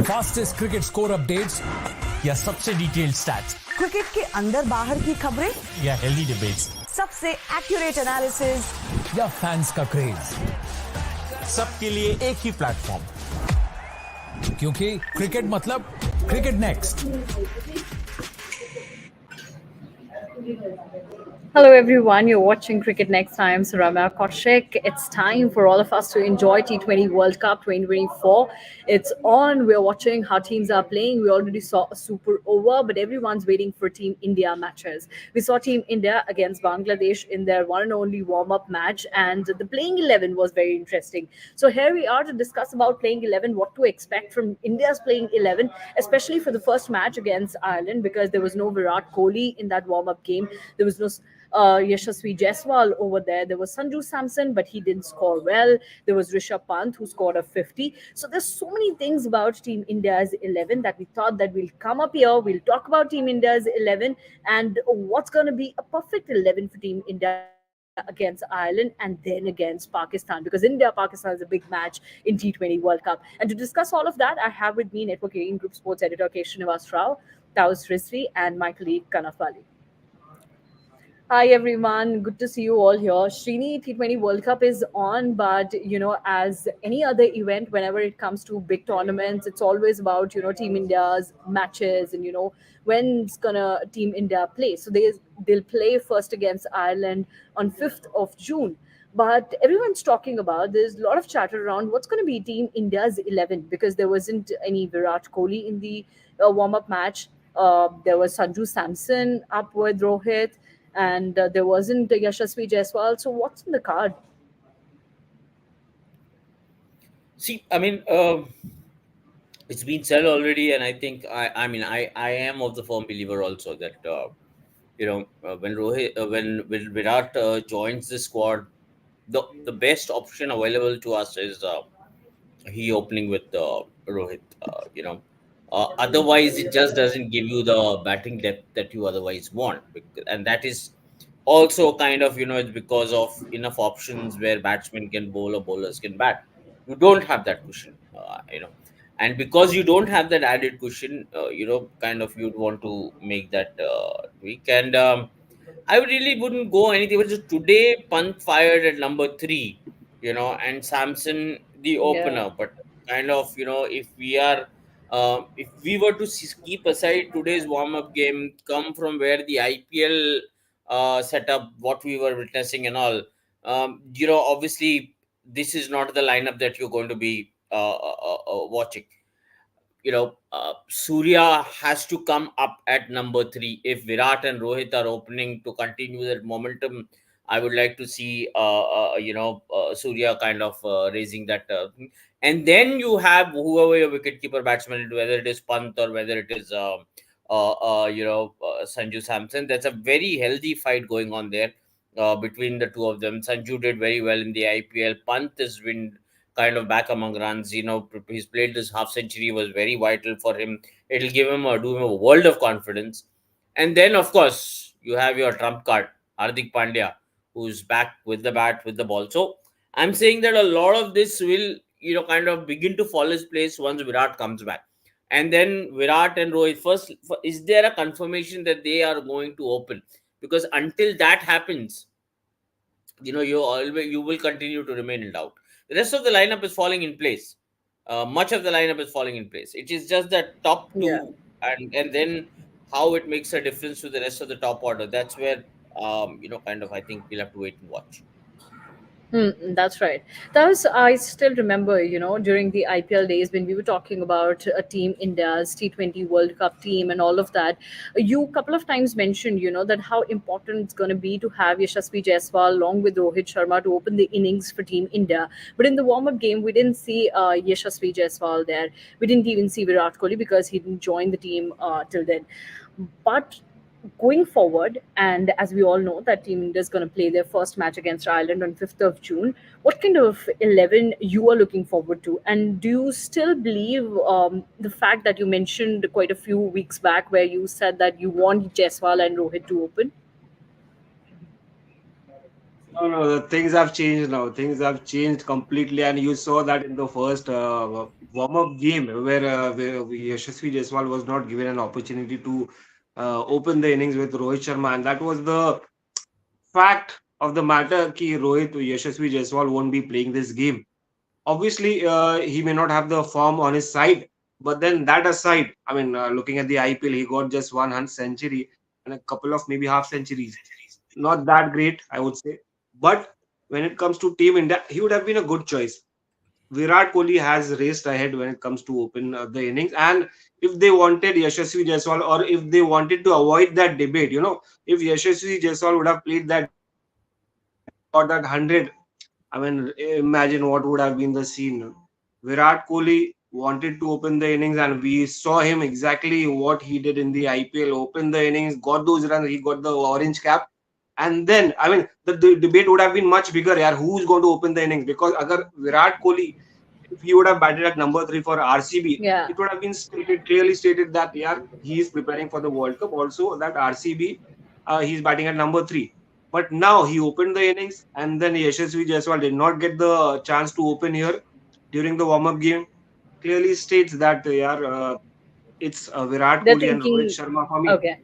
Fastest cricket score updates या सबसे detailed stats cricket के अंदर बाहर की खबरें या हेल्दी डिबेट्स, सबसे एक्यूरेट एनालिसिस या फैंस का क्रेज, सबके लिए एक ही प्लेटफॉर्म, क्योंकि क्रिकेट मतलब cricket next. Hello everyone, you're watching Cricket Next. I am Saramya Kaushik. It's time for all of us to enjoy T20 World Cup 2024. It's on. We're watching how teams are playing. We already saw a super over, but everyone's waiting for Team India matches. We saw Team India against Bangladesh in their one and only warm-up match, and the playing 11 was very interesting. So here we are to discuss about playing 11, what to expect from India's playing 11, especially for the first match against Ireland, because there was no Virat Kohli in that warm-up game. There was no Yashasvi Jaiswal over there. There was Sanju Samson, but he didn't score well. There was Rishabh Pant, who scored a 50. So there's so many things about Team India's 11 that we thought that we'll come up here. We'll talk about Team India's 11 and what's going to be a perfect 11 for Team India against Ireland and then against Pakistan, because India-Pakistan is a big match in T20 World Cup. And to discuss all of that, I have with me Network 18 Group Sports Editor Keshanivas Rao, Taus Rizvi, and my colleague Kanaf Ali. Hi everyone, good to see you all here. Srini, T20 World Cup is on, but as any other event, whenever it comes to big tournaments, it's always about Team India's matches and when's gonna Team India play. So they'll play first against Ireland on 5th of June. But everyone's talking about, there's a lot of chatter around what's going to be Team India's 11, because there wasn't any Virat Kohli in the warm-up match. There was Sanju Samson up with Rohit, and there wasn't Yashasvi Jaiswal. So what's in the card? See, it's been said already, and I think I am of the firm believer also that when Virat joins the squad, the best option available to us is he opening with Rohit. Otherwise, it just doesn't give you the batting depth that you otherwise want, and that is also kind of it's because of enough options where batsmen can bowl or bowlers can bat. You don't have that cushion, and because you don't have that added cushion, kind of you'd want to make that tweak. And I really wouldn't go anything. But just today, Pant fired at number 3, and Samson the Yeah. opener. But kind of, if we were to keep aside today's warm up game, come from where the IPL setup, what we were witnessing and all, obviously, this is not the lineup that you're going to be watching. Surya has to come up at number 3. If Virat and Rohit are opening to continue that momentum, I would like to see, Surya kind of raising that. And then you have whoever your wicketkeeper batsman, whether it is Pant or whether it is, Sanju Samson. That's a very healthy fight going on there between the two of them. Sanju did very well in the IPL. Pant has been kind of back among runs. He's played this half century, was very vital for him. It'll do him a world of confidence. And then, of course, you have your trump card, Hardik Pandya, who's back with the bat, with the ball. So I'm saying that a lot of this will, kind of begin to fall its place once Virat comes back. And then Virat and Rohit, first, is there a confirmation that they are going to open? Because until that happens, you will continue to remain in doubt. The rest of the lineup is falling in place. Much of the lineup is falling in place. It is just that top Yeah. two, and then how it makes a difference to the rest of the top order. That's where kind of I think we'll have to wait and watch. That's right. That was, I still remember, during the IPL days when we were talking about a team India's T20 World Cup team and all of that. You a couple of times mentioned, that how important it's going to be to have Yashasvi Jaiswal along with Rohit Sharma to open the innings for Team India. But in the warm-up game, we didn't see Yashasvi Jaiswal there. We didn't even see Virat Kohli because he didn't join the team till then. But going forward, and as we all know that Team India is going to play their first match against Ireland on 5th of June, what kind of 11 you are looking forward to? And do you still believe the fact that you mentioned quite a few weeks back where you said that you want Jaiswal and Rohit to open? No, no, the things have changed now. Things have changed completely, and you saw that in the first warm-up game where Yashasvi Jaiswal was not given an opportunity to open the innings with Rohit Sharma, and that was the fact of the matter. Ki Rohit Yashasvi Jaiswal won't be playing this game. Obviously, he may not have the form on his side, but then that aside, I mean, looking at the IPL, he got just 100 century and a couple of maybe half centuries. Not that great, I would say. But when it comes to Team India, he would have been a good choice. Virat Kohli has raced ahead when it comes to open the innings, and if they wanted Yashasvi Jaiswal, or if they wanted to avoid that debate, if Yashasvi Jaiswal would have played that game and got that 100, I mean, imagine what would have been the scene. Virat Kohli wanted to open the innings, and we saw him exactly what he did in the IPL. Open the innings, got those runs, he got the orange cap, and then I mean, the debate would have been much bigger. Yeah, who's going to open the innings? Because agar Virat Kohli, if he would have batted at number three for RCB, Yeah. it would have been clearly stated that yeah, he is preparing for the World Cup. Also, that RCB, he's batting at number three. But now he opened the innings, and then Yashasvi Jaiswal did not get the chance to open here during the warm-up game. Clearly states that yeah, it's Virat They're Kohli and Rohit thinking, Sharma for me. okay.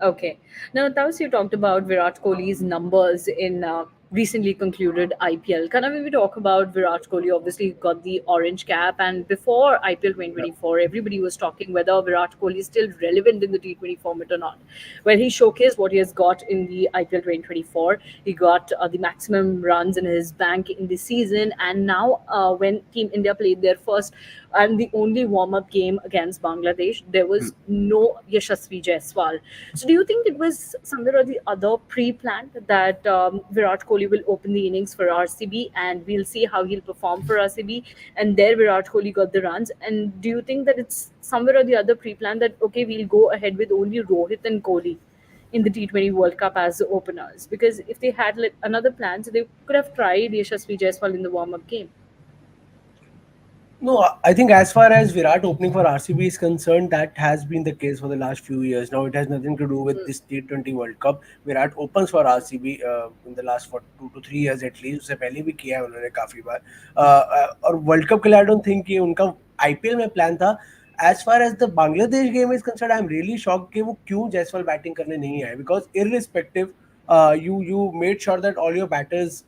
Okay. Now, Taus, you talked about Virat Kohli's numbers in recently concluded IPL. Can we talk about Virat Kohli? Obviously, got the orange cap, and before IPL Yeah. 2024, everybody was talking whether Virat Kohli is still relevant in the T20 format or not. Well, he showcased what he has got in the IPL 2024. He got the maximum runs in his bank in the season, and now when Team India played their first and the only warm up game against Bangladesh, there Hmm. was no Yashasvi Jaiswal. So, do you think it was somewhere or the other pre planned that Virat Kohli will open the innings for RCB and we'll see how he'll perform for RCB? And there, Virat Kohli got the runs. And do you think that it's somewhere or the other pre planned that, okay, we'll go ahead with only Rohit and Kohli in the T20 World Cup as the openers? Because if they had like, another plan, so they could have tried Yashasvi Jaiswal in the warm up game. No, I think as far as Virat opening for RCB is concerned, that has been the case for the last few years. Now it has nothing to do with this T20 World Cup. Virat opens for RCB in the last for 2 to 3 years at least. उससे पहले भी किया है उन्होंने काफी बार. और world cup के लिए I don't think कि उनका IPL में प्लान था. As far as the Bangladesh game is concerned, I'm really shocked कि वो क्यों जयसवाल बैटिंग करने नहीं आए, because irrespective, you made sure that all your batters,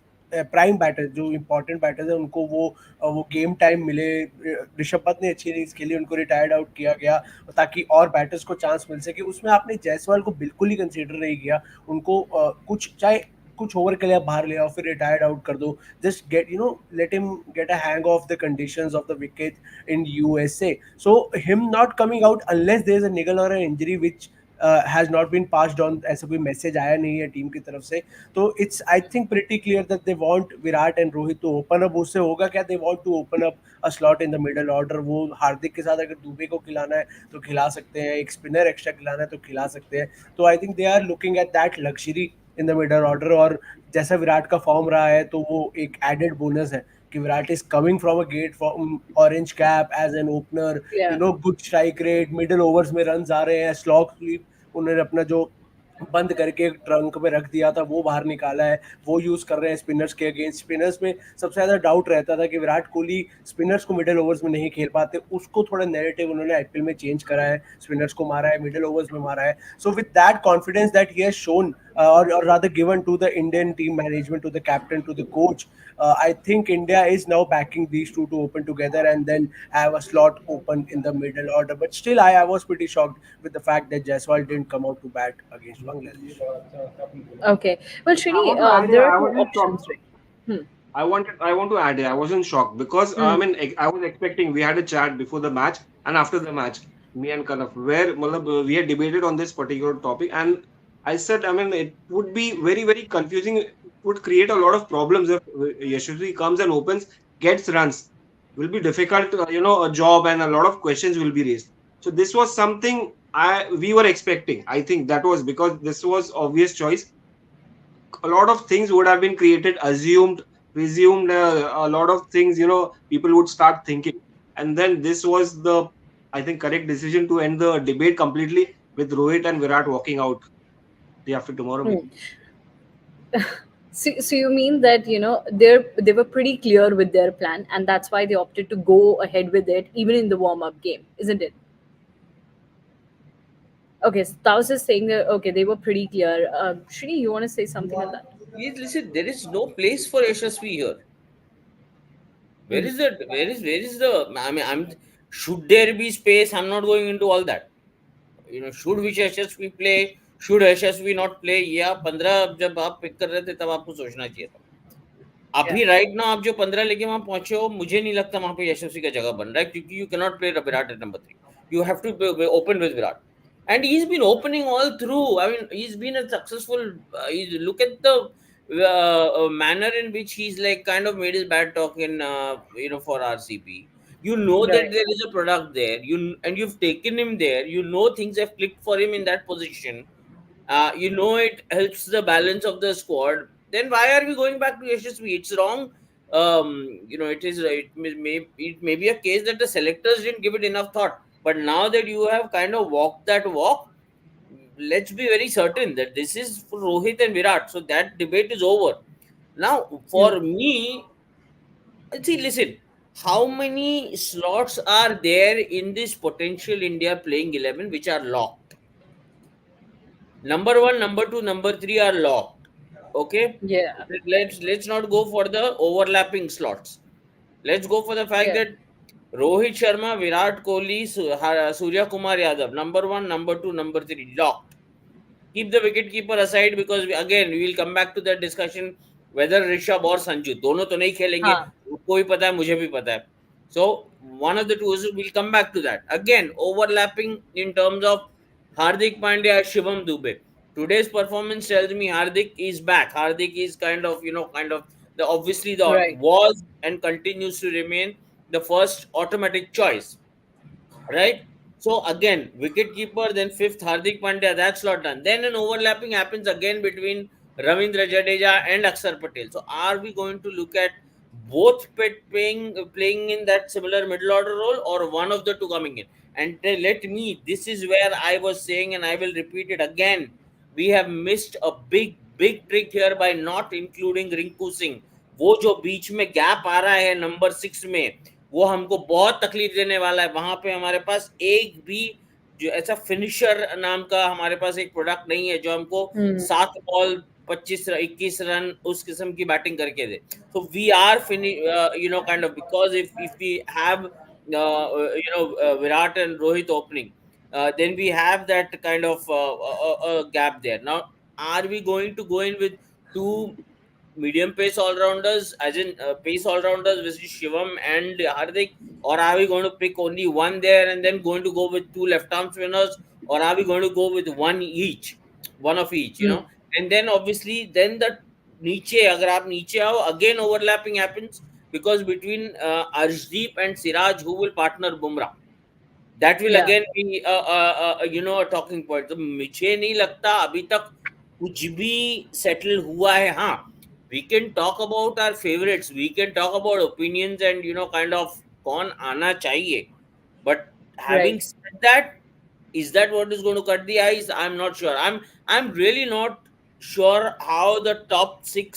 prime batters जो इंपॉर्टेंट बैटर्स हैं उनको वो गेम टाइम मिले. ऋषभ पंत ने अच्छी इनिंग्स खेली, उनको रिटायर्ड आउट किया गया ताकि और बैटर्स को चांस मिल सके. उसमें आपने जायसवाल को बिल्कुल ही कंसीडर नहीं किया. उनको कुछ चाहे कुछ ओवर के लिए आप बाहर ले आओ, फिर रिटायर्ड आउट कर दो. Just get let him get a hang of the conditions of the wicket in USA. So him not coming out unless there is a niggle or injury which has not been passed on. ऐसा कोई message आया नहीं है team की तरफ से. तो it's I think pretty clear that they want Virat and Rohit to open up. उससे होगा क्या, they want to open up a slot in the middle order. वो हार्दिक के साथ अगर दुबे को खिलाना है तो खिला सकते हैं, एक स्पिनर एक्स्ट्रा खिलाना है तो खिला सकते हैं. तो I think they are looking at that luxury in the middle order. और जैसा विराट का फॉर्म रहा है तो वो एक एडेड बोनस है कि Virat is coming from a get from orange cap as an opener. Yeah. Good strike rate, middle overs में रन आ रहे हैं, स्लॉग स्वीप उन्होंने अपना जो बंद करके ट्रंक में रख दिया था वो बाहर निकाला है, वो यूज कर रहे हैं स्पिनर्स के अगेंस्ट. स्पिनर्स में सबसे ज्यादा डाउट रहता था कि विराट कोहली स्पिनर्स को मिडिल ओवर्स में नहीं खेल पाते. उसको थोड़ा नैरेटिव उन्होंने आईपीएल में चेंज करा है. स्पिनर्स को मारा है, मिडिल ओवर्स में मारा है. So with that confidence that he has shown, or rather given to the Indian team management, to the captain, to the coach, I think India is now backing these two to open together and then have a slot open in the middle order. But still, I was pretty shocked with the fact that Jaiswal didn't come out to bat against Bangladesh. Okay. Well, I Srini, want to add here, there are I two wasn't options, shocked. right? Hmm. I want to add here, I wasn't shocked because I Hmm. mean, I was expecting, we had a chat before the match and after the match, me and Kanaf, where we had debated on this particular topic, and I said, I mean, it would be very, very confusing. It would create a lot of problems if Yashasvi comes and opens, gets runs. Will be difficult, a job, and a lot of questions will be raised. So this was something we were expecting. I think that was because this was obvious choice. A lot of things would have been created, assumed, presumed, a lot of things, people would start thinking. And then this was the, I think, correct decision to end the debate completely with Rohit and Virat walking out day after tomorrow, Hmm. maybe. So you mean that they were pretty clear with their plan, and that's why they opted to go ahead with it even in the warm up game, isn't it? Okay, so I was just saying that okay, they were pretty clear. Shri, you want to say something on that? Please listen, there is no place for Yashasvi here. Where is the I mean, should there be space? I'm not going into all that. Should we Yashasvi play? Should Yashasvi not play? Yeah, 15 जब आप pick कर रहे थे तब आपको सोचना चाहिए था. Yeah, अभी राइट ना आप जो 15 लेके वहां पहुंचे हो, मुझे नहीं लगता वहां पे यशस्वी का जगह बन रहा है, क्योंकि you can not play Virat at number 3. You have to open with Virat. And he's been opening all through. I mean, he's been a successful. Look at the manner in which he's like kind of made his bad talk in for RCB. You know that right, there is a product there. And you've taken him there. You know things have clicked for him in that position. It helps the balance of the squad. Then why are we going back to Yashasvi? It's wrong. It may be a case that the selectors didn't give it enough thought. But now that you have kind of walked that walk, let's be very certain that this is for Rohit and Virat. So that debate is over. Now, mm, for me, see, listen, how many slots are there in this potential India playing 11 which are locked? Number one, number two, number three are locked. Okay, yeah, let's not go for the overlapping slots. Let's go for the fact yeah, that Rohit Sharma, Virat Kohli, Surya Kumar Yadav, number one, number two, number three, locked. Keep the wicket keeper aside, because again we will come back to that discussion whether Rishabh or Sanju, दोनों तो नहीं खेलेंगे, हाँ, को भी पता है, मुझे भी पता है. So one of the two will come back to that. Again, overlapping in terms of Hardik Pandya, Shivam Dubey. Today's performance tells me Hardik is back. Hardik is kind of the obviously the right, was and continues to remain the first automatic choice, right? So again, wicket keeper, then fifth Hardik Pandya, that's not done. Then an overlapping happens again between Ravindra Jadeja and Akshar Patel. So are we going to look at both playing in that similar middle order role, or one of the two coming in? And this is where I was saying, and I will repeat it again. We have missed a big trick here by not including Rinku Singh. वो जो बीच में gap आ रहा है number 6 में, वो हमको बहुत तकलीफ देने वाला है. वहां पे हमारे पास एक भी जो ऐसा फिनिशर नाम का हमारे पास एक प्रोडक्ट नहीं है जो हमको mm, 7 बॉल 25-21 रन उस किस्म की बैटिंग करके दे. So we are kind of, because if we have Virat and Rohit opening, then we have that kind of gap there. Now, are we going to go in with two medium pace all rounders, as in pace all rounders, which is Shivam and Hardik, or are we going to pick only one there and then going to go with two left arm spinners, or are we going to go with one of each, mm, and then obviously then the niche, agar aap niche aao, again overlapping happens, because between Arshdeep and Siraj, who will partner Bumrah, that will yeah, again be a talking point. तो मुझे नहीं लगता अभी तक कुछ भी settle हुआ है. हाँ, we can talk about our favorites, we can talk about opinions, and kind of कौन आना चाहिए, but right, having said that, is that what is going to cut the ice? I'm not sure. I'm really not sure how the top seven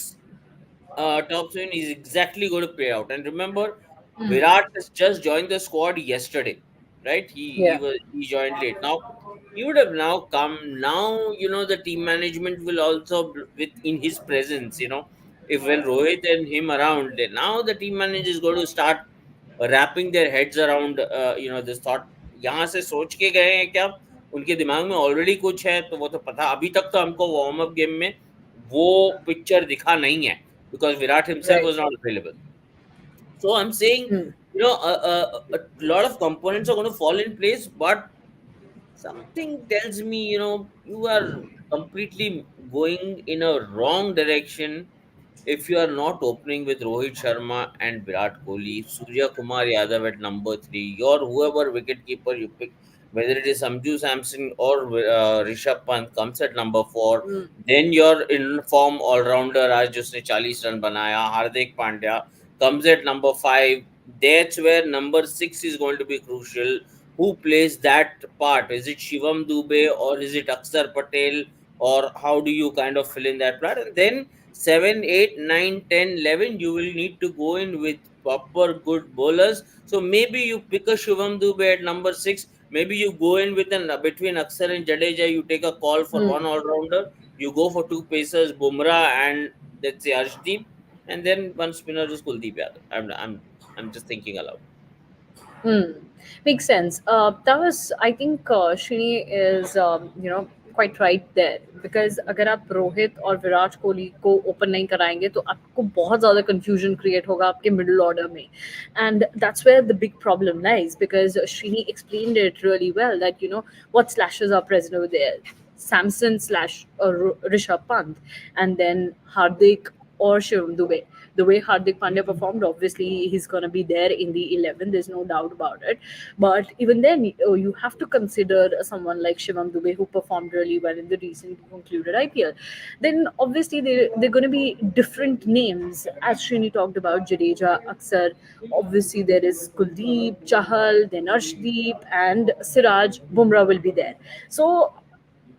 is exactly going to play out. And remember, mm, Virat has just joined the squad yesterday, right? yeah, He joined late. Now he would have now come. Now the team management will also with in his presence. If when Rohit and him around, then now the team manager is going to start wrapping their heads around this thought. यहाँ से सोच के गए हैं क्या, उनके दिमाग में ऑलरेडी कुछ है, तो वो तो पता. अभी तक तो हमको वार्म अप गेम में वो पिक्चर दिखा नहीं है, because Virat himself right, was not available. So I'm saying, mm, a lot of components are going to fall in place, but something tells me, you are completely going in a wrong direction if you are not opening with Rohit Sharma and Virat Kohli, Surya Kumar Yadav at number 3, or whoever wicketkeeper you pick, whether it is Samju Samson or Rishabh Pant comes at number 4, mm, then your in form all rounder आज जिसने 40 run बनाया, Hardik Pandya comes at number 5. That's where number 6 is going to be crucial. Who plays that part? Is it Shivam Dubey or is it Akshar Patel, or how do you kind of fill in that part? And then 7, 8, 9, 10, 11, you will need to go in with proper good bowlers. So maybe you pick a Shivam Dube at number 6. Maybe you go in with an between Aksar and Jadeja. You take a call for Hmm. one all rounder. You go for two pacers, Bumrah and let's say Arshdeep, and then one spinner is Kuldeep Yadav. I'm just thinking aloud. Hmm. Makes sense. That was, I think, Shrini is, quite right there, because अगर आप रोहित और विराट कोहली को open नहीं कराएंगे तो आपको बहुत ज़्यादा confusion create होगा आपके middle order में, and that's where the big problem lies, because Shrini explained it really well that what slashes are present over there. Samson slash Rishabh Pant, and then Hardik or Shivam Dube. The way Hardik Pandya performed, obviously he's going to be there in the 11. There's no doubt about it. But even then, you have to consider someone like Shivam Dube, who performed really well in the recently concluded IPL. Then obviously they're going to be different names, as Srini talked about, Jadeja, Aksar. Obviously there is Kuldeep, Chahal, then Arshdeep, and Siraj. Bumrah will be there. So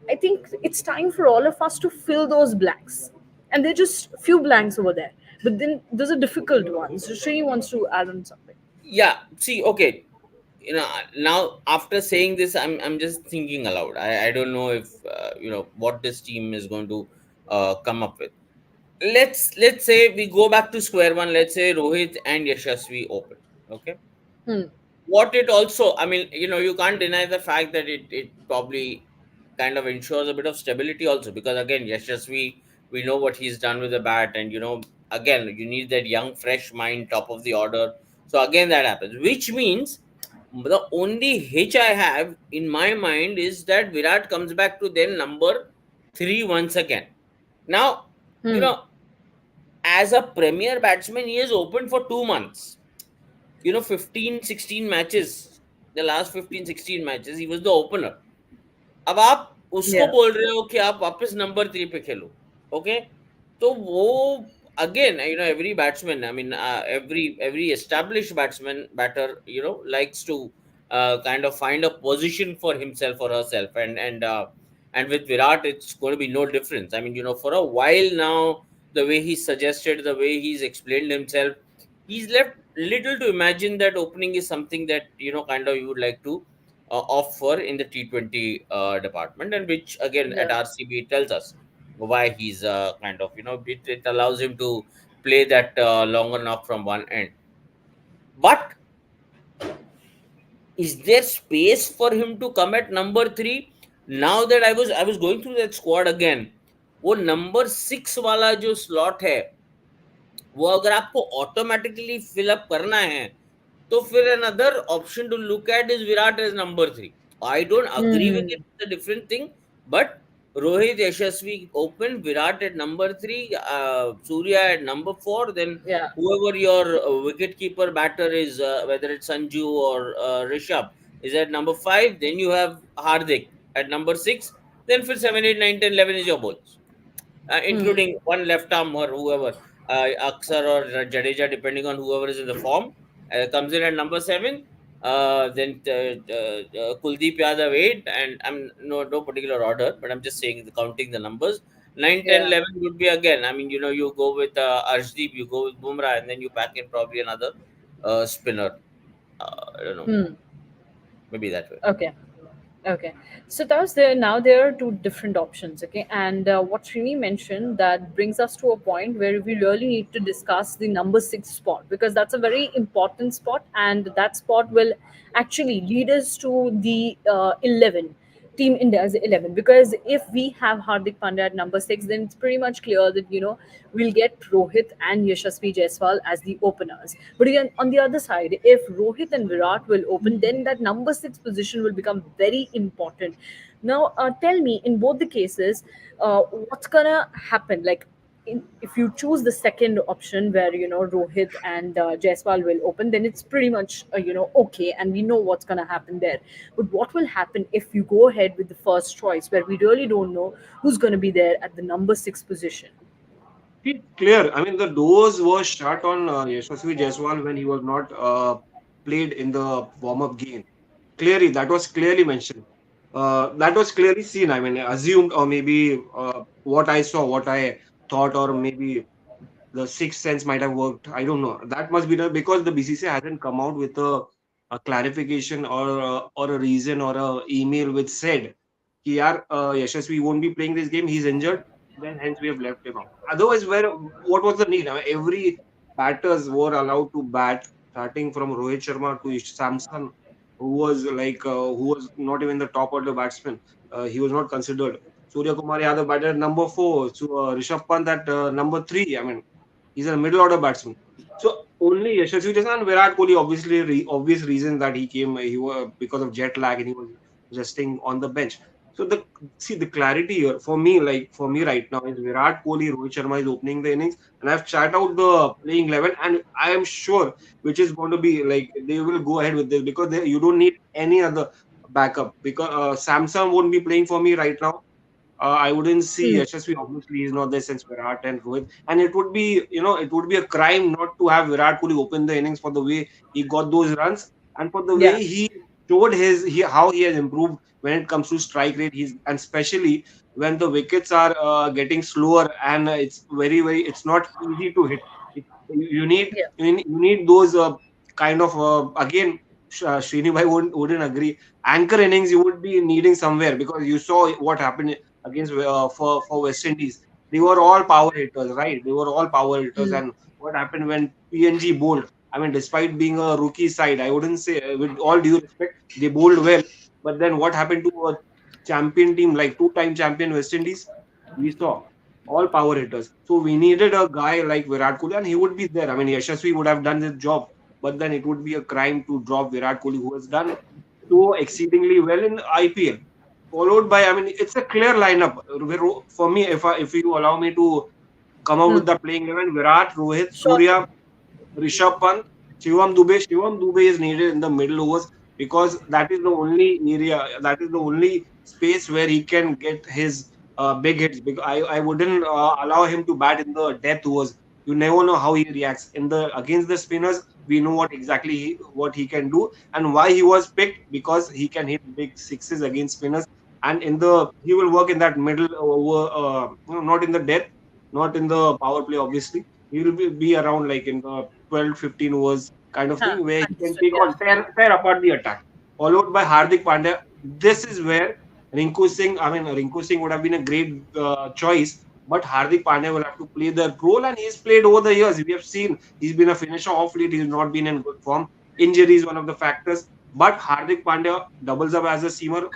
I think it's time for all of us to fill those blanks. And there are just few blanks over there. But then there's a difficult one. So Srini wants to add on something. Yeah, see, okay, now after saying this, I'm just thinking aloud. I don't know if what this team is going to come up with. Let's say we go back to square one. Let's say Rohit and Yashasvi open. Okay, Hmm. what it also, I mean, you can't deny the fact that it probably kind of ensures a bit of stability also, because again, Yashasvi, we know what he's done with the bat, and again, you need that young fresh mind top of the order. So again, that happens, which means the only hitch I have in my mind is that Virat comes back to then number 3 once again. Now, you Hmm. know as a premier batsman, he is open for 2 months, 15 16 matches. The last 15 16 matches he was the opener. अब आप उसको Yeah. बोल रहे हो कि आप वापस number 3 पे खेलो. ओके, तो वो again, every batsman, I mean, every established batter, likes to kind of find a position for himself or herself, and with Virat it's going to be no difference. I mean, for a while now, the way he suggested, the way he's explained himself, he's left little to imagine that opening is something that kind of you would like to opt for in the T20 department, and which again at Yeah. RCB tells us why he's kind of, it allows him to play that longer knock from one end. But is there space for him to come at number 3? Now that I was going through that squad again, वो number 6 वाला जो slot है, वो अगर आपको automatically fill up करना है, तो फिर another option to look at is Virat as number 3. I don't agree with Hmm. it, it's a different thing, but Rohit, Yashasvi open, Virat at number 3, Surya at number 4, then Yeah. whoever your wicket keeper batter is, whether it's Sanju or Rishabh, is at number 5, then you have Hardik at number 6, then for 7, 8, 9, 10, 11 is your bowls, Hmm. including one left arm or whoever, Aksar or Jadeja, depending on whoever is in the form, comes in at number 7. Then Kuldeep Yadav 8, and I'm no particular order, but I'm just saying counting the numbers. 9, 10, Yeah. 11 would be again. I mean, you go with Arshdeep, you go with Bumrah, and then you pack in probably another spinner. I don't know, Hmm. maybe that way. Okay. Okay, so that was there. Now there are two different options. Okay, and what Srini mentioned, that brings us to a point where we really need to discuss the number 6 spot, because that's a very important spot, and that spot will actually lead us to the 11. Team India's 11, because if we have Hardik Pandya at number 6, then it's pretty much clear that we'll get Rohit and Yashasvi Jaiswal as the openers. But again, on the other side, if Rohit and Virat will open, then that number 6 position will become very important. Now, tell me, in both the cases, what's gonna happen? Like, if you choose the second option, where Rohit and Jaiswal will open, then it's pretty much okay, and we know what's gonna happen there. But what will happen if you go ahead with the first choice, where we really don't know who's gonna be there at the number 6 position? It's clear. I mean, the doors were shut on Yashasvi Jaiswal when he was not played in the warm-up game. Clearly, that was clearly mentioned. That was clearly seen. I mean, assumed, or maybe what I saw, what I thought, or maybe the sixth sense might have worked. I don't know. That must be done because the BCCI hasn't come out with a clarification or a reason or a email which said, "Ki yaar, Yashasvi won't be playing this game. He's injured. Then hence we have left him out." Otherwise, what was the need? I mean, every batters were allowed to bat, starting from Rohit Sharma to Samson, who was not even the top order batsman. He was not considered. Surya Kumar Yadav batted at number four. So Rishabh Pant at number three. I mean, he's a middle order batsman. So only Yashasvi Jaiswal and Virat Kohli, obviously, obvious reason that he came, he was because of jet lag and he was resting on the bench. So the clarity here for me right now is Virat Kohli, Rohit Sharma is opening the innings, and I've chat out the playing 11, and I am sure which is going to be like they will go ahead with this because you don't need any other backup because Samsung won't be playing for me right now. I wouldn't see Hmm. Yashasvi. Obviously, he's not there since Virat and Rohit. And it would be, it would be a crime not to have Virat Kohli open the innings for the way he got those runs and for the Yeah. way he showed how he has improved when it comes to strike rate. And especially when the wickets are getting slower and it's it's not easy to hit. You need Yeah. you need those kind of again. Srini bhai wouldn't agree anchor innings you would be needing somewhere because you saw what happened against for West Indies. They were all power hitters, right? They were all power hitters, Hmm. and what happened when PNG bowled? I mean, despite being a rookie side, I wouldn't say, with all due respect, they bowled well. But then what happened to a champion team like two-time champion West Indies? We saw all power hitters. So we needed a guy like Virat Kohli, and he would be there. I mean, Yashasvi would have done his job, but then it would be a crime to drop Virat Kohli, who has done so exceedingly well in IPL. Followed by, I mean, it's a clear lineup. For me, if you allow me to come out with Hmm. the playing 11, Virat, Rohit, Sure. Surya, Rishabh Pant, Shivam Dube. Shivam Dube is needed in the middle overs because that is the only area, that is the only space where he can get his big hits. Because I wouldn't allow him to bat in the death overs. You never know how he reacts in the against the spinners. We know what he can do and why he was picked because he can hit big sixes against spinners. And he will work in that middle over, not in the death, not in the power play, obviously he will be around like in the 12, 15 overs kind of Huh. thing where he can Understood. take Yeah. on tear apart the attack, followed by Hardik Pandya. This is where Rinku Singh would have been a great choice, but Hardik Pandya will have to play that role, and he's played over the years. We have seen he's been a finisher off late. He's not been in good form. Injury is one of the factors, but Hardik Pandya doubles up as a seamer.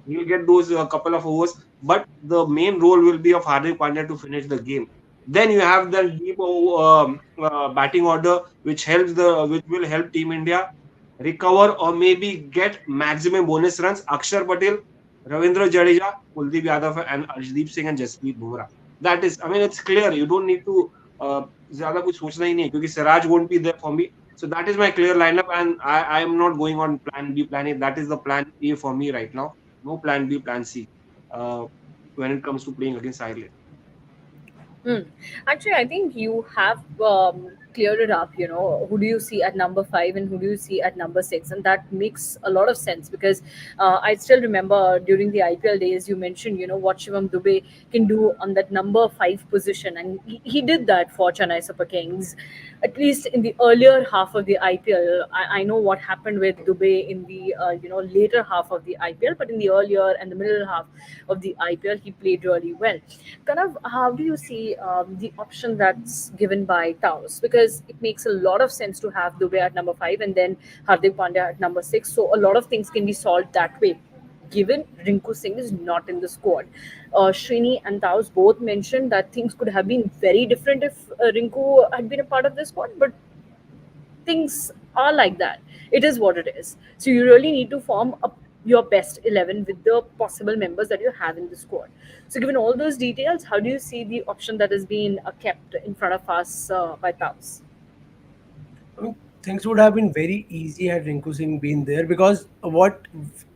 He'll get those couple of overs, but the main role will be of Hardik Pandya to finish the game. Then you have the deep batting order, which will help Team India recover or maybe get maximum bonus runs. Akshar Patel, Ravindra Jadeja, Kuldeep Yadav, and Arshdeep Singh and Jasprit Bumrah. That is, I mean, it's clear. You don't need to ज़्यादा कुछ सोचना ही नहीं है क्योंकि Siraj won't be there for me. So that is my clear lineup, and I am not going on plan B, plan A. That is the plan A for me right now. No plan B, plan C. Uh, when it comes to playing against Ireland. Hmm. Actually, I think you have cleared it up. You know, who do you see at number five and who do you see at number six? And that makes a lot of sense because I still remember during the IPL days, you mentioned, you know, what Shivam Dube can do on that number five position. And he did that for Chennai Super Kings, at least in the earlier half of the IPL. I know what happened with Dube in the, later half of the IPL, but in the earlier and the middle half of the IPL, he played really well. Kanav, how do you see the option that's given by Taos? Because it makes a lot of sense to have Dubey at number five and then Hardik Pandya at number six. So a lot of things can be solved that way. Given Rinku Singh is not in the squad, Srini and Taos both mentioned that things could have been very different if Rinku had been a part of the squad. But things are like that. It is what it is. So you really need to form your best 11 with the possible members that you have in the squad. So given all those details, how do you see the option that has been kept in front of us by Taos? I mean, things would have been very easy had Rinku Singh been there because what,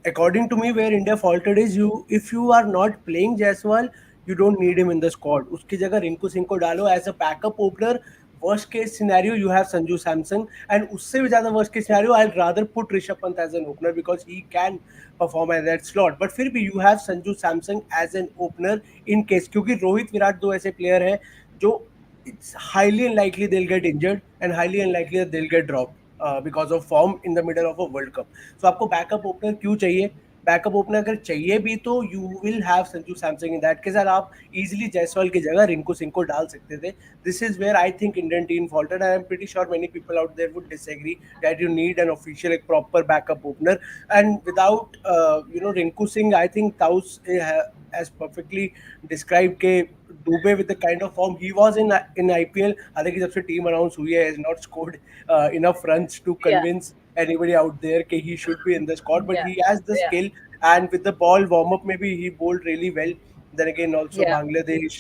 according to me, where India faltered is if you are not playing Jaiswal, you don't need him in the squad. उसकी जगह Rinku Singh को डालो as a backup opener Worst case scenario, you have Sanju Samson, and usse bhi zyada worst case scenario, I'd rather put Rishabh Pant as an opener because he can perform at that slot. But फिर भी you have Sanju Samson as an opener in case, क्योंकि रोहित विराट दो ऐसे player हैं जो it's highly unlikely they'll get injured and highly unlikely that they'll get dropped because of form in the middle of a World Cup. So आपको backup opener क्यों चाहिए? Backup opener अगर चाहिए भी तो you will have Sanju Samsung in that case, आप easily Jaiswal की जगह रिंकू सिंह को डाल सकते थे. This is where I think Indian team faltered. I am pretty sure many people out there would disagree that you need an official, like, proper backup opener. And without, Rinku Singh, I think Taus has perfectly described के Dubey with the kind of form he was in IPL. हालांकि जब से team announce हुई है, has not scored enough runs to Yeah, convince anybody out there that he should be in the squad. But yeah, he has the yeah, skill, and with the ball warm up, maybe he bowled really well. Then again, also yeah, Bangladesh,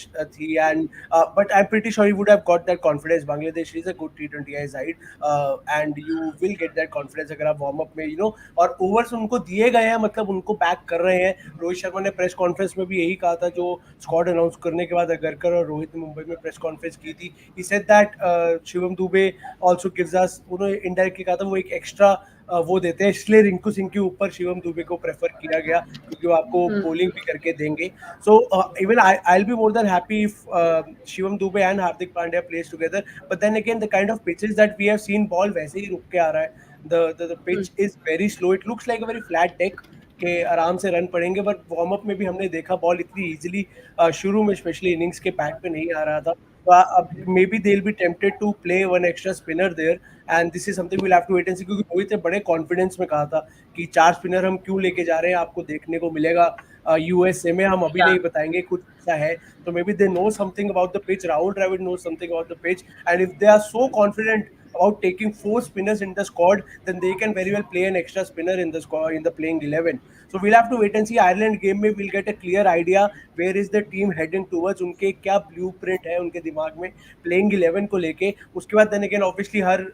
and but I'm pretty sure he would have got that confidence. Bangladesh is a good T20I side, and you will get that confidence अगर आप warm up में, और overs उनको दिए गए हैं, मतलब उनको back कर रहे हैं. रोहित शर्मा ने प्रेस कॉन्फ्रेंस में भी यही कहा था, जो स्क्वाड अनाउंस करने के बाद अगरकर और रोहित ने मुंबई में प्रेस कॉन्फ्रेंस की थी. He said that Shivam Dubey also gives us, उन्होंने इनडायरेक्टली कहा था वो एक एक्स्ट्रा वो देते हैं, इसलिए रिंकू सिंह के ऊपर शिवम दुबे को प्रेफर किया गया क्योंकि वो आपको बॉलिंग भी करके देंगे. So even I'll be more than happy if Shivam Dubey and Hardik Pandya plays together. But then again, the kind of pitches that we have seen, ball वैसे ही रुक के आ रहा है. The pitch is very slow. It looks like a very flat deck के आराम से run पड़ेंगे. But warm up में भी हमने देखा बॉल इतनी इजीली शुरू में स्पेशली इनिंग्स के पैड पे नहीं आ रहा था. तो अब maybe they will be tempted to play one extra spinner there, and this is something we will have to wait and see. क्योंकि रोहित ने बड़े कॉन्फिडेंस में कहा था कि 4 स्पिनर हम क्यों लेके जा रहे हैं, आपको देखने को मिलेगा यूएसए में, हम अभी yeah, नहीं बताएंगे, कुछ ऐसा है. तो maybe they know something about the pitch, Rahul Dravid know something about the pitch, and if they are so confident about taking 4 spinners in the squad, then they can very well play an extra spinner in the squad, in the playing 11. So we'll have to wait and see. Ireland game में we'll get a clear idea where is the team heading towards, उनके क्या blueprint है उनके दिमाग में playing 11 को लेके. उसके बाद then again obviously हर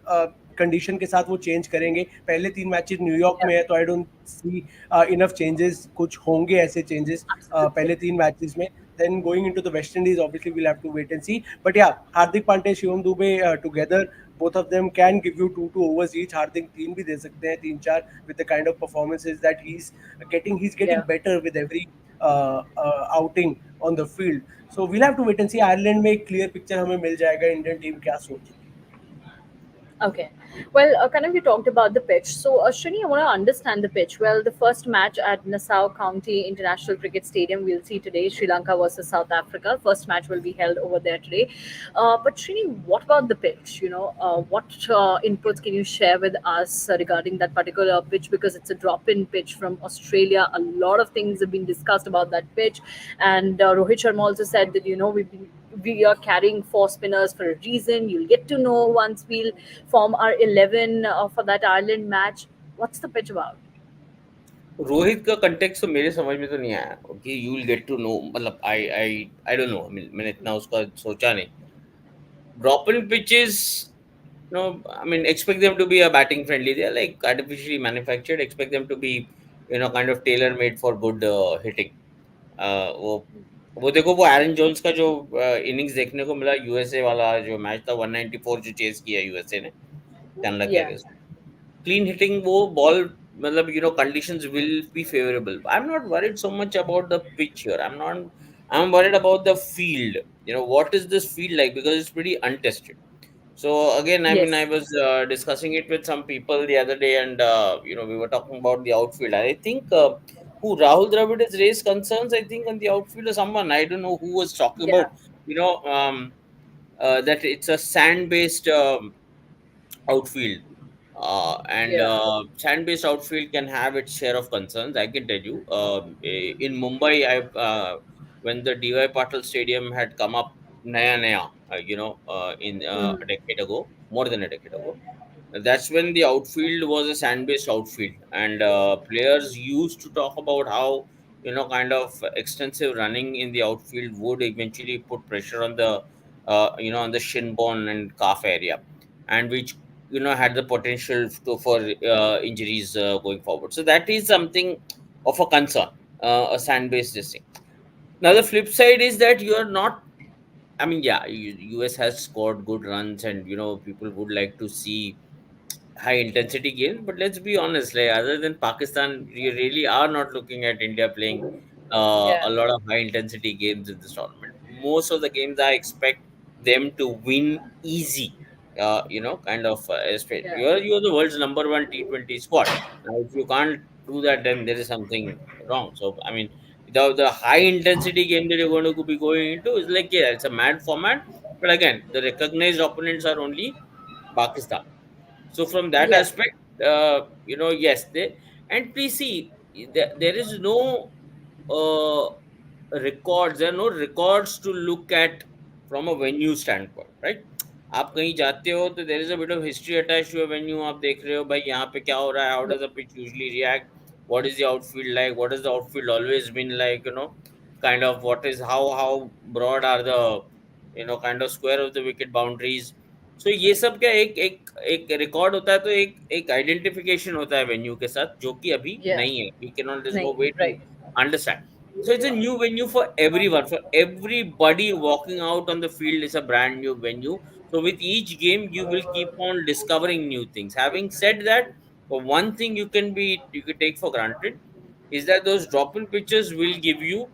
कंडीशन के साथ वो चेंज करेंगे. पहले 3 मैचेस न्यूयॉर्क yeah, में है, तो I don't see enough changes, कुछ होंगे ऐसे चेंजेस absolutely. पहले 3 मैचेस में. Then going into the West Indies, obviously we'll have to wait and see. But yeah, Hardik Pandya, Shivam Dubey together, both of them can give you 2 overs each. Hardik 3 भी दे सकते हैं, 3-4, with the kind of performances that he's getting. He's getting Yeah. better with every outing on the field. So we'll have to wait and see. Ireland में एक clear picture हमें मिल जाएगा Indian team क्या सोच रही है. Okay. Well, kind of you talked about the pitch. So, Shrini, I want to understand the pitch. Well, the first match at Nassau County International Cricket Stadium we'll see today, Sri Lanka versus South Africa. First match will be held over there today. But Shrini, what about the pitch? What inputs can you share with us regarding that particular pitch? Because it's a drop-in pitch from Australia. A lot of things have been discussed about that pitch, and Rohit Sharma also said that we are carrying 4 spinners for a reason. You'll get to know once we'll form our 11 for that Ireland match. What's the pitch about? Rohit का context तो मेरे समझ में तो नहीं आया कि you will get to know, मतलब आई डोंट नो, मैंने इतना उसका सोचा नहीं. Drop in pitches, no, I mean, expect them to be a batting friendly. They're like artificially manufactured. Expect them to be, kind of tailor made for good hitting. वो देखो, वो एरन Jones का जो इनिंग्स देखने को मिला यूएसए वाला जो मैच था, 194 जो चेज किया यूएसए ने 10 लाख के Yeah, अगेंस्ट. Clean hitting, वो ball, मतलब conditions will be favorable. I'm not worried so much about the pitch here. I'm worried about the field. What is this field like, because it's pretty untested. So again, I mean, I yes, was discussing it with some people the other day, and we were talking about the outfield. I think who Rahul Dravid has raised concerns, I think, on the outfield, or someone, I don't know who was talking yeah, about, that it's a sand-based outfield, and yeah, sand-based outfield can have its share of concerns. I can tell you, in Mumbai, when the DY Patil Stadium had come up, naya, in a decade ago, more than a decade ago, that's when the outfield was a sand-based outfield, and players used to talk about how, kind of extensive running in the outfield would eventually put pressure on the, on the shin bone and calf area, and which, had the potential for injuries going forward. So that is something of a concern, a sand-based this thing. Now the flip side is that you are not I mean, yeah, US has scored good runs, and people would like to see high intensity games. But let's be honest, like other than Pakistan, we really are not looking at India playing Yeah, a lot of high intensity games in this tournament. Most of the games I expect them to win easy. Kind of. yeah, You're the world's number one T20 squad. Now, if you can't do that, then there is something wrong. So, I mean, the high intensity game that you're going to be going into is like, yeah, it's a mad format. But again, the recognized opponents are only Pakistan. So from that yeah, aspect, yes, they, and please see, there is no uh, records. There are no records to look at from a venue standpoint, right? आप कहीं जाते हो तो there is a bit of history attached to a venue. आप देख रहे हो भाई यहाँ पे क्या हो रहा है, how does the pitch usually react, what is the outfield like, what has the outfield always been like, kind of what is how broad are the kind of square of the wicket boundaries. So ये सब क्या एक एक एक record होता है, तो एक आइडेंटिफिकेशन होता है वेन्यू के साथ, जो कि अभी yeah. नहीं है. We can not, there is no Nahi, way to right. understand. So it's a new venue for everyone, for everybody walking out on the field is a brand new venue. So with each game, you will keep on discovering new things. Having said that, one thing you can take for granted is that those drop-in pitches will give you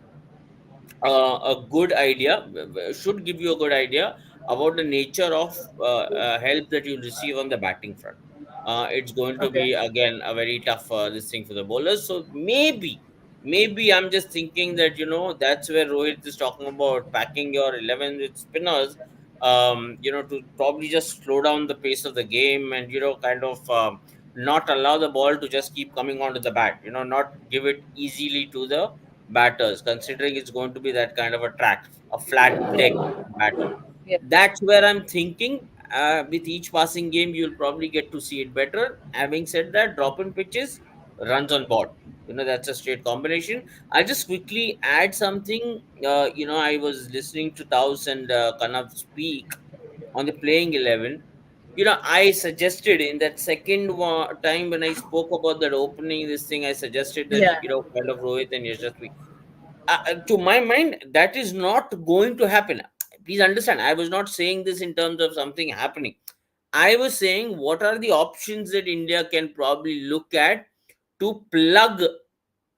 a good idea, should give you a good idea about the nature of help that you receive on the batting front. It's going to Okay, be again a very tough this thing for the bowlers. So maybe I'm just thinking that that's where Rohit is talking about packing your 11 with spinners. To probably just slow down the pace of the game, and kind of not allow the ball to just keep coming onto the bat. Not give it easily to the batters, considering it's going to be that kind of a track, a flat deck batter. yeah, That's where I'm thinking. With each passing game, you'll probably get to see it better. Having said that, drop in pitches, runs on board. That's a straight combination. I'll just quickly add something. I was listening to Taus and Kanav speak on the playing 11. I suggested in that second time when I spoke about that opening, this thing, I suggested that, yeah, kind of Rohit and Yashasvi. To my mind, that is not going to happen. Please understand, I was not saying this in terms of something happening. I was saying what are the options that India can probably look at to plug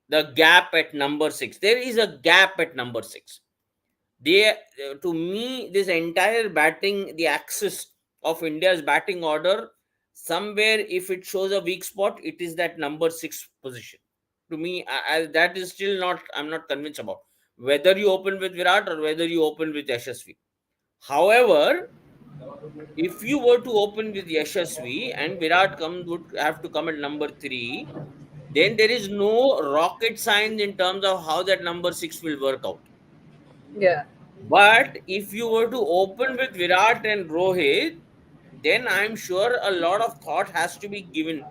the gap at number 6. There is a gap at number 6. They, to me, this entire batting, the axis of India's batting order, somewhere if it shows a weak spot, it is that number 6 position. To me, that is still not, I'm not convinced about whether you open with Virat or whether you open with Yashasvi. However, if you were to open with Yashasvi and Virat would have to come at number 3, then there is no rocket science in terms of how that number 6 will work out. yeah. But if you were to open with Virat and Rohit, then I'm sure a lot of thought has to be given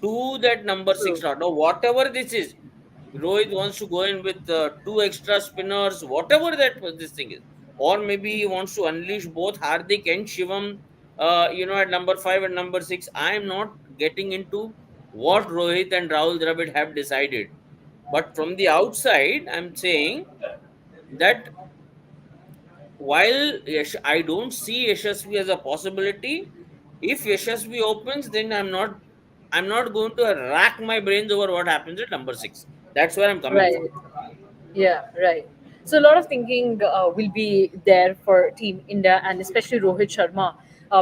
to that number 6 True. slot. Now, whatever this is, Rohit wants to go in with two extra spinners, whatever this thing is. Or maybe he wants to unleash both Hardik and Shivam, at number 5 and number 6. I am not getting into what Rohit and Rahul Dravid have decided. But from the outside, I'm saying that while I don't see Yashasvi as a possibility, if Yashasvi opens, then I'm not going to rack my brains over what happens at number 6. That's where I'm coming from. Right. Yeah, right. So a lot of thinking will be there for Team India and especially Rohit Sharma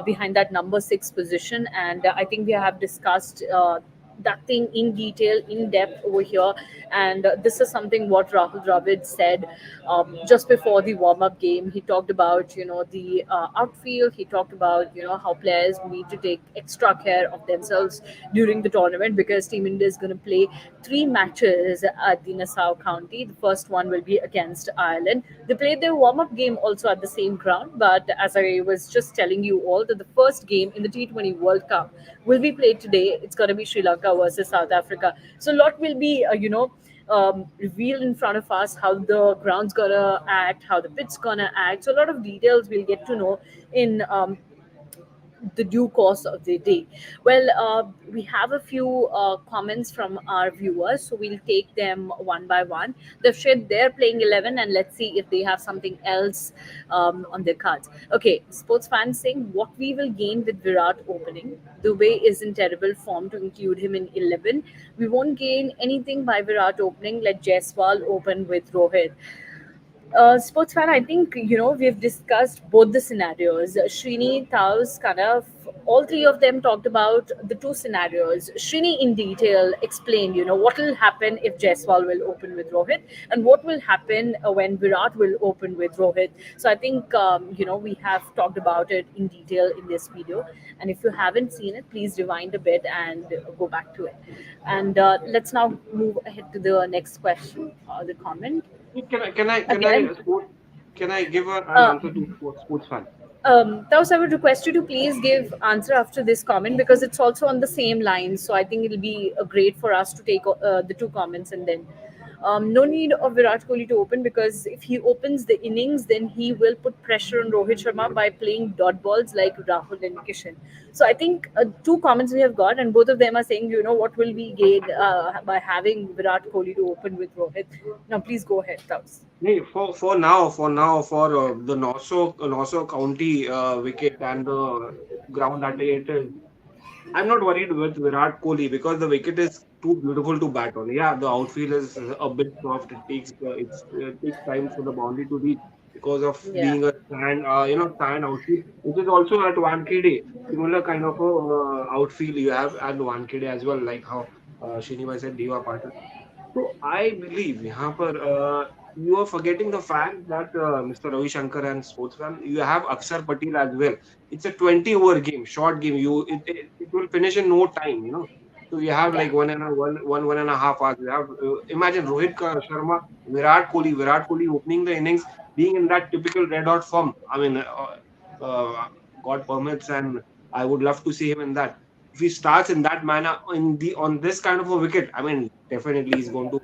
behind that number 6 position. And I think we have discussed that thing in detail, in depth over here. And this is something what Rahul Dravid said just before the warm up game. He talked about the outfield. He talked about how players need to take extra care of themselves during the tournament because Team India is going to play 3 matches at the Nassau County. The first one will be against Ireland. They played their warm up game also at the same ground, but as I was just telling you all, that the first game in the T20 World Cup will be played today. It's going to be Sri Lanka versus South Africa. So a lot will be, revealed in front of us how the ground's gonna act, how the pitch's gonna act. So a lot of details we'll get to know in the due course of the day. Well, we have a few comments from our viewers, so we'll take them one by one. They've shared their playing 11, and let's see if they have something else on their cards. Okay, sports fans saying what we will gain with Virat opening. The way is in terrible form to include him in 11. We won't gain anything by Virat opening. Let Jaiswal open with Rohit. Sports fan, I think we've discussed both the scenarios. Srini, Taos, kind of all three of them talked about the two scenarios. Srini in detail explained, what will happen if Jaiswal will open with Rohit and what will happen when Virat will open with Rohit. So I think we have talked about it in detail in this video. And if you haven't seen it, please rewind a bit and go back to it. And let's now move ahead to the next question, the comment. Can I Again, can I give an uh, answer to sports fan? Taos, I would request you to please give answer after this comment because it's also on the same line. So I think it'll be great for us to take the two comments and then. No need of Virat Kohli to open because if he opens the innings, then he will put pressure on Rohit Sharma by playing dot balls like Rahul and Kishan. So I think two comments we have got, and both of them are saying, what will we gain by having Virat Kohli to open with Rohit? Now, please go ahead, Taos. Hey, for the Nassau County wicket and the ground that it is, I'm not worried with Virat Kohli because the wicket is too beautiful to bat on. Yeah, the outfield is a bit soft. It takes time for the boundary to reach because of Yeah. being a sand outfield, which is also at 1 KD. Similar kind of outfield you have at 1 KD as well, like how Srinivas said, Diva Patil. So I believe यहाँ पर you are forgetting the fact that Mr. Ravi Shankar and sportsman, you have Akshar Patel as well. It's a 20 over game, short game. It will finish in no time, you know. So you have Yeah. like 1.5 hours. You have imagine Sharma, Virat Kohli opening the innings, being in that typical red hot form. I mean, God permits, and I would love to see him in that. If he starts in that manner on this kind of a wicket, I mean, definitely he's going to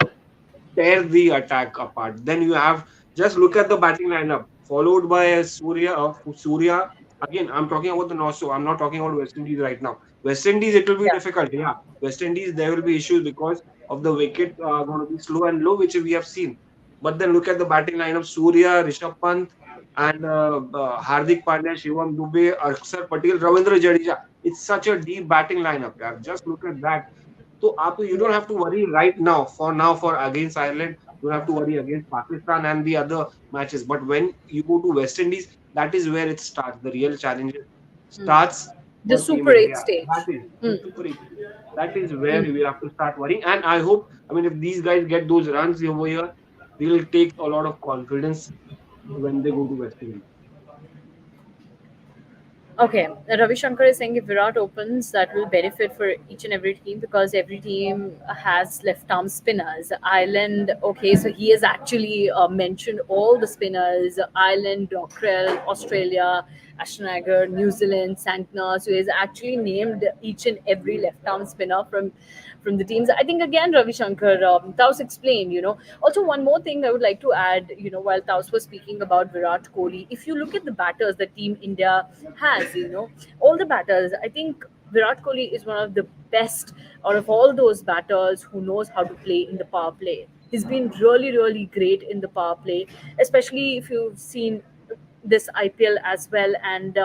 tear the attack apart. Then you have just look at the batting lineup, followed by Surya. Again, I'm talking about the North, so I'm not talking about West Indies right now. West Indies, it will be Yeah. difficult. Yeah, West Indies, there will be issues because of the wicket going to be slow and low, which we have seen. But then look at the batting lineup: Surya, Rishabh Pant, and Hardik Pandya, Shivam Dubey, Akshar Patel, Ravindra Jadeja. It's such a deep batting lineup. Yeah. Just look at that. So you don't Yeah. have to worry right now. For against Ireland, you don't have to worry against Pakistan and the other matches. But when you go to West Indies, that is where it starts. The real challenge starts The for Team Super 8 India. That stage. is the Mm. Super 8. That is where we have to start worrying. And I hope, I mean, if these guys get those runs over here, they will take a lot of confidence when they go to West Indies. Okay, Ravi Shankar is saying if Virat opens, that will benefit for each and every team because every team has left arm spinners. Ireland, okay, so he has actually mentioned all the spinners Ireland, Dockrell, Australia, Ashnagar, New Zealand, Santner. So he has actually named each and every left arm spinner from the teams. I think again, Ravi Shankar, Taos explained, Also, one more thing I would like to add, while Taos was speaking about Virat Kohli, if you look at the batters that Team India has, all the batters, I think Virat Kohli is one of the best out of all those batters who knows how to play in the power play. He's been really, really great in the power play, especially if you've seen this IPL as well, and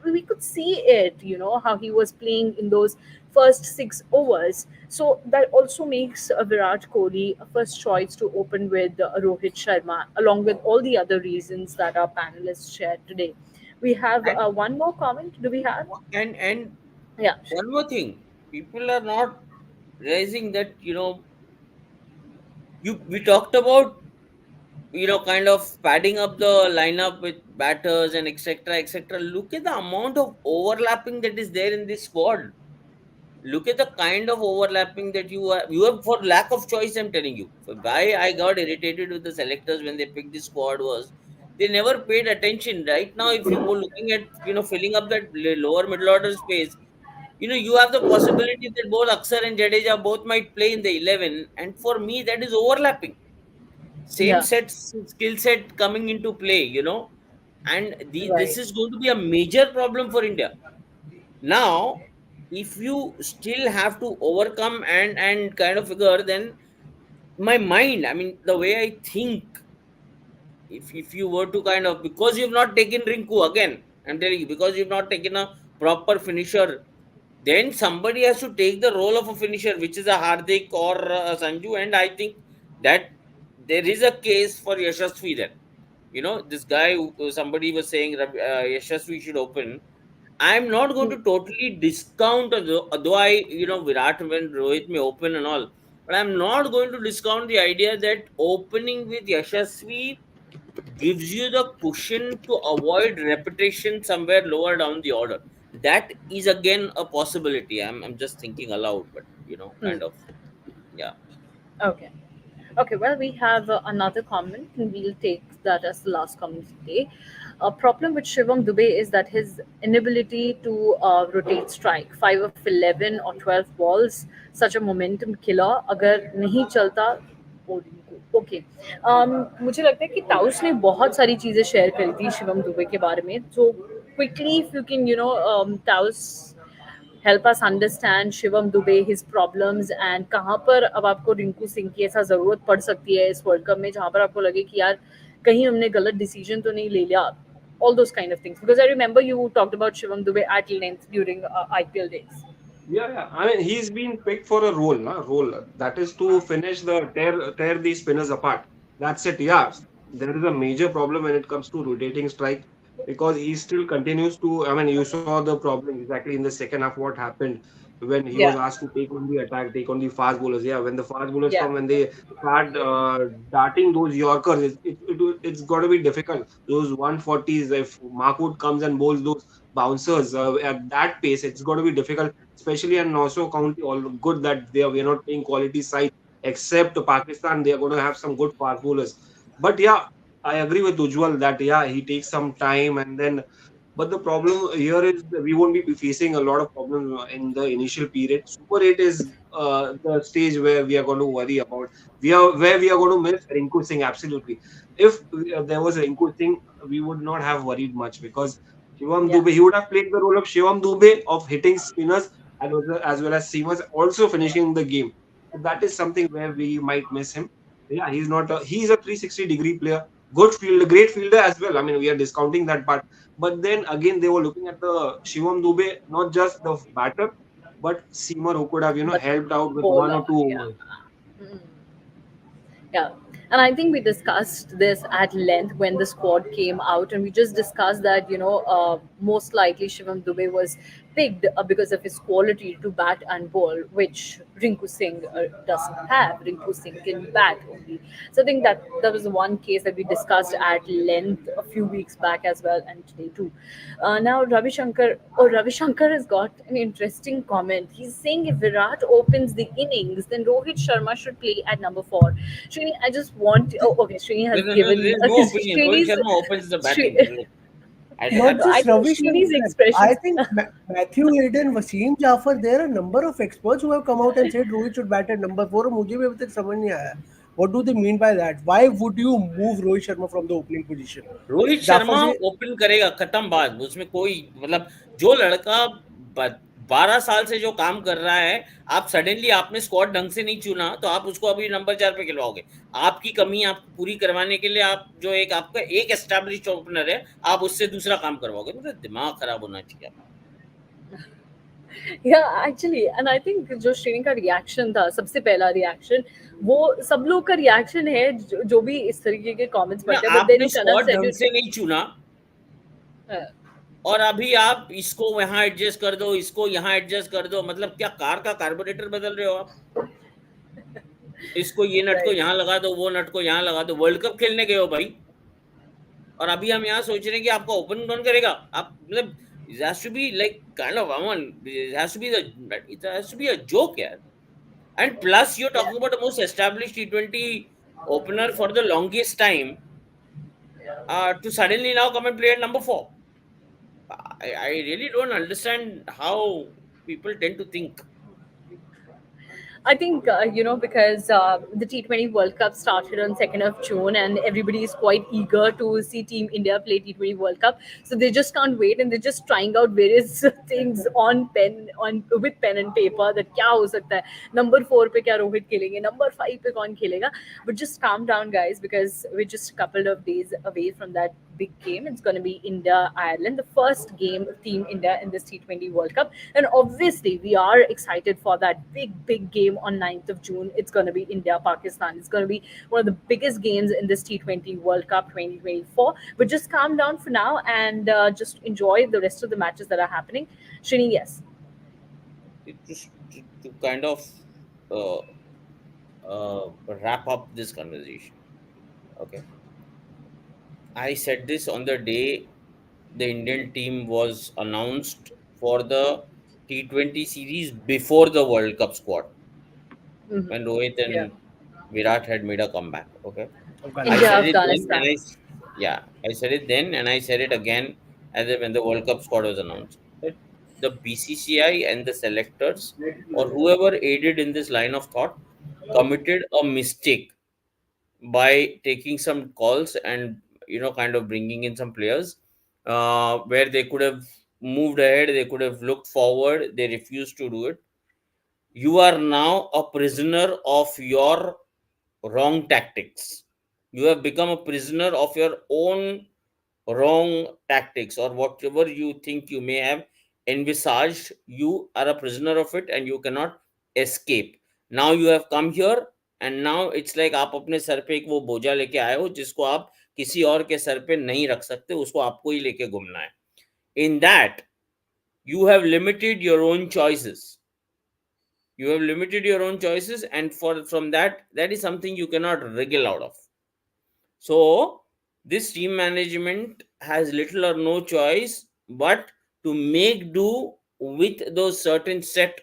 we could see it. How he was playing in those first 6 overs. So that also makes Virat Kohli a first choice to open with Rohit Sharma, along with all the other reasons that our panelists shared today. We have And one more comment. Do we have? and Yeah. one more thing, people are not realizing that we talked about kind of padding up the lineup with batters and etc etc. Look at the amount of overlapping that is there in this squad. Look at the kind of overlapping that you have for lack of choice. I'm telling you, for why I got irritated with the selectors when they picked this squad was they never paid attention. Right now, if you go looking at filling up that lower middle order space, you have the possibility that both Aksar and Jadeja both might play in the 11, and for me that is overlapping. Same Yeah. set skill set coming into play, and this Right. is going to be a major problem for India. Now, if you still have to overcome and kind of figure, then my mind, I mean, the way I think, if you were to kind of, because you've not taken Rinku again, I'm telling you, because you've not taken a proper finisher, then somebody has to take the role of a finisher, which is a Hardik or a Sanju, and I think that there is a case for Yashasvi then. This guy, somebody was saying Yashasvi should open. I'm not going to totally discount, although Virat when Rohit may open and all, but I'm not going to discount the idea that opening with Yashasvi gives you the cushion to avoid repetition somewhere lower down the order. That is again a possibility. I'm just thinking aloud, but Hmm. kind of, yeah. Okay. Okay, well, we have another comment, and we'll take that as the last comment today. A problem with Shivam Dubey is that his inability to rotate strike, 5 of 11 or 12 balls, such a momentum killer. अगर नहीं चलता okay मुझे लगता है कि ताउस ने बहुत सारी चीज़ें शेयर करी थी शिवम दुबे के बारे में, so quickly if you can taus help us understand Shivam Dubey his problems and कहाँ पर अब आपको रिंकू सिंह की ऐसा ज़रूरत पड़ सकती है इस वर्ल्ड कप में जहाँ पर आपको लगे कि यार कहीं हमने गलत डिसीजन तो नहीं ले लिया, all those kind of things, because I remember you talked about Shivam Dubey at length during IPL days. Yeah, yeah. I mean, he's been picked for a role, na role. That is to finish the tear these spinners apart. That's it. Yeah, there is a major problem when it comes to rotating strike because he still continues to. I mean, you saw the problem exactly in the second half. What happened when he was Yeah, asked to take on the attack, take on the fast bowlers? Yeah, when the fast bowlers yeah, come, when they start darting those Yorkers, it's got to be difficult. Those 140s, if Mahmood comes and bowls those bouncers at that pace, it's got to be difficult, especially in Nassau County. All good that we are not playing quality side, except Pakistan. They are going to have some good fast bowlers. But yeah, I agree with Ujwal that yeah, he takes some time and then. But the problem here is that we won't be facing a lot of problems in the initial period. Super 8 is the stage where we are going to worry about. We are going to miss Rinku Singh absolutely. If there was Rinku Singh, we would not have worried much because Shivam yeah, Dubey, he would have played the role of Shivam Dubey of hitting spinners as well as seamers, also finishing the game. So that is something where we might miss him. Yeah, he's a 360-degree player, good fielder, great fielder as well. I mean, we are discounting that part. But then again, they were looking at the Shivam Dubey, not just the batter, but seamer who could have, but helped out with one bowler, or two yeah. overs. Mm. Yeah. And I think we discussed this at length when the squad came out, and we just discussed that, most likely Shivam Dubey was picked because of his quality to bat and bowl, which Rinku Singh doesn't have. Rinku Singh can bat only. So I think that was the one case that we discussed at length a few weeks back as well, and today too. Now, Ravi Shankar has got an interesting comment. He's saying if Virat opens the innings, then Rohit Sharma should play at number 4. Srini, I just want. Oh, okay. Srini has given. There's no opinion. Rohit Srini's. Sharma opens the batting. Sri, Look, Not no, I just think Ravi Srini's Shankar. I expressions. think Matthew Hayden, Wasim Jafar, there are a number of experts who have come out and said Rohit should bat at number 4. मुझे भी अभी तक समझ नहीं आया. What do they mean by that? Why would you move Rohit Sharma from the opening position? Rohit Jafar Sharma ji, open करेगा, खत्म बात, उसमें कोई मतलब, जो लड़का 12 साल से जो काम कर रहा है, आप सडनली आपने स्क्वाड ढंग से नहीं चुना तो आप उसको अभी नंबर 4 पे खिलवाओगे? आपकी कमी आपको पूरी करवाने के लिए आप जो एक आपका एक एस्टैब्लिश्ड ओपनर है, आप उससे दूसरा काम करवाओगे? मतलब दिमाग खराब होना चाहिए आपका। Yeah, actually, and I think जो श्रेणी का रिएक्शन था, सबसे पहला रिएक्शन, वो सब लोग का रिएक्शन है जो भी इस तरीके के कमेंट्स ना, पढ़ते हैं, बट देन आपने कनक स्क्वाड सेड ढंग इट. से नहीं चुना और अभी आप इसको यहाँ एडजस्ट कर दो, इसको यहाँ एडजस्ट कर दो, मतलब क्या कार का कार्बोरेटर बदल रहे हो आप? इसको ये नट को राइट. यहाँ लगा दो, वो नट को यहाँ लगा दो। वर्ल्ड कप खेलने गए हो भाई, और अभी हम यहाँ सोच रहे हैं कि आपका ओपन कौन करेगा? आप मतलब it has to be like kind of, I mean, it has to be a joke, yeah. And plus, you're talking about the most established T20 opener for the longest time, to suddenly now come and play at number 4. I really don't understand how people tend to think. I think because the T20 World Cup started on 2nd of June, and everybody is quite eager to see Team India play T20 World Cup. So they just can't wait, and they're just trying out various things on with pen and paper. That क्या हो सकता है? Number 4 पे क्या रोहित खेलेंगे? Number 5 पे कौन खेलेगा? But just calm down, guys, because we're just a couple of days away from that big game. It's going to be India Ireland, the first game of Team India in this T20 World Cup, and obviously we are excited for that big game on 9th of June. It's going to be India Pakistan. It's going to be one of the biggest games in this T20 World Cup 2024. But just calm down for now and just enjoy the rest of the matches that are happening. Shrini, yes. Just to kind of uh, wrap up this conversation. Okay. I said this on the day the Indian team was announced for the T20 series before the World Cup squad, Mhm. when Rohit Yeah. and Virat had made a comeback. Okay. I India, Afghanistan. said it then, Afghanistan. I said it then, and I said it again when the World Cup squad was announced. That the BCCI and the selectors, or whoever aided in this line of thought, committed a mistake by taking some calls and kind of bringing in some players where they could have moved ahead, they could have looked forward. They refused to do it. You are now a prisoner of your wrong tactics. You have become a prisoner of your own wrong tactics, or whatever you think you may have envisaged. You are a prisoner of it and you cannot escape. Now you have come here, and now it's like आप अपने sir पे एक वो बोझा लेके आए हो जिसको आप किसी और के सर पे नहीं रख सकते, उसको आपको ही लेके घूमना है. In that, you have limited your own choices. You have limited your own choices, and from that is something you cannot wriggle out of. So this team management has little or no choice but to make do with those certain set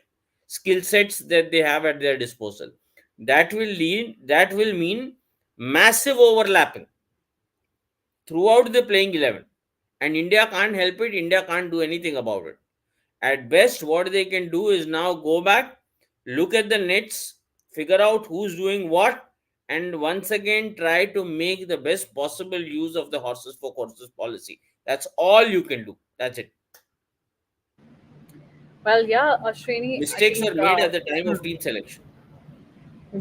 skill sets that they have at their disposal. That will mean massive overlapping throughout the playing 11, and India can't help it. India can't do anything about it. At best, what they can do is now go back, look at the nets, figure out who's doing what, and once again try to make the best possible use of the horses for courses policy. That's all you can do. That's it. Well, yeah, Shrini, I Mistakes think. were made at the time of team selection.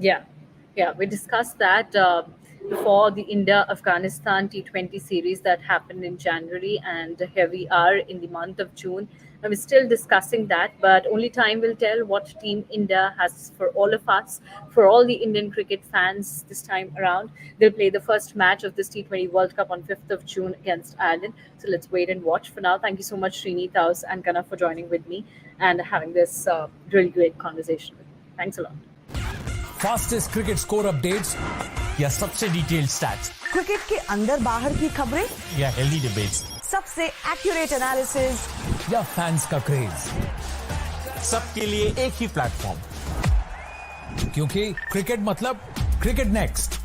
Yeah, yeah, we discussed that before the India Afghanistan T20 series that happened in January, and here we are in the month of June. And we're still discussing that, but only time will tell what Team India has for all of us, for all the Indian cricket fans this time around. They'll play the first match of this T20 World Cup on 5th of June against Ireland. So let's wait and watch. For now, thank you so much, Srini, Taus, and Kana, for joining with me and having this really great conversation with me. Thanks a lot. Fastest cricket score updates या सबसे detailed stats cricket के अंदर बाहर की खबरें या healthy debates सबसे accurate analysis या फैंस का क्रेज, सबके लिए एक ही प्लेटफॉर्म, क्योंकि क्रिकेट मतलब क्रिकेट नेक्स्ट.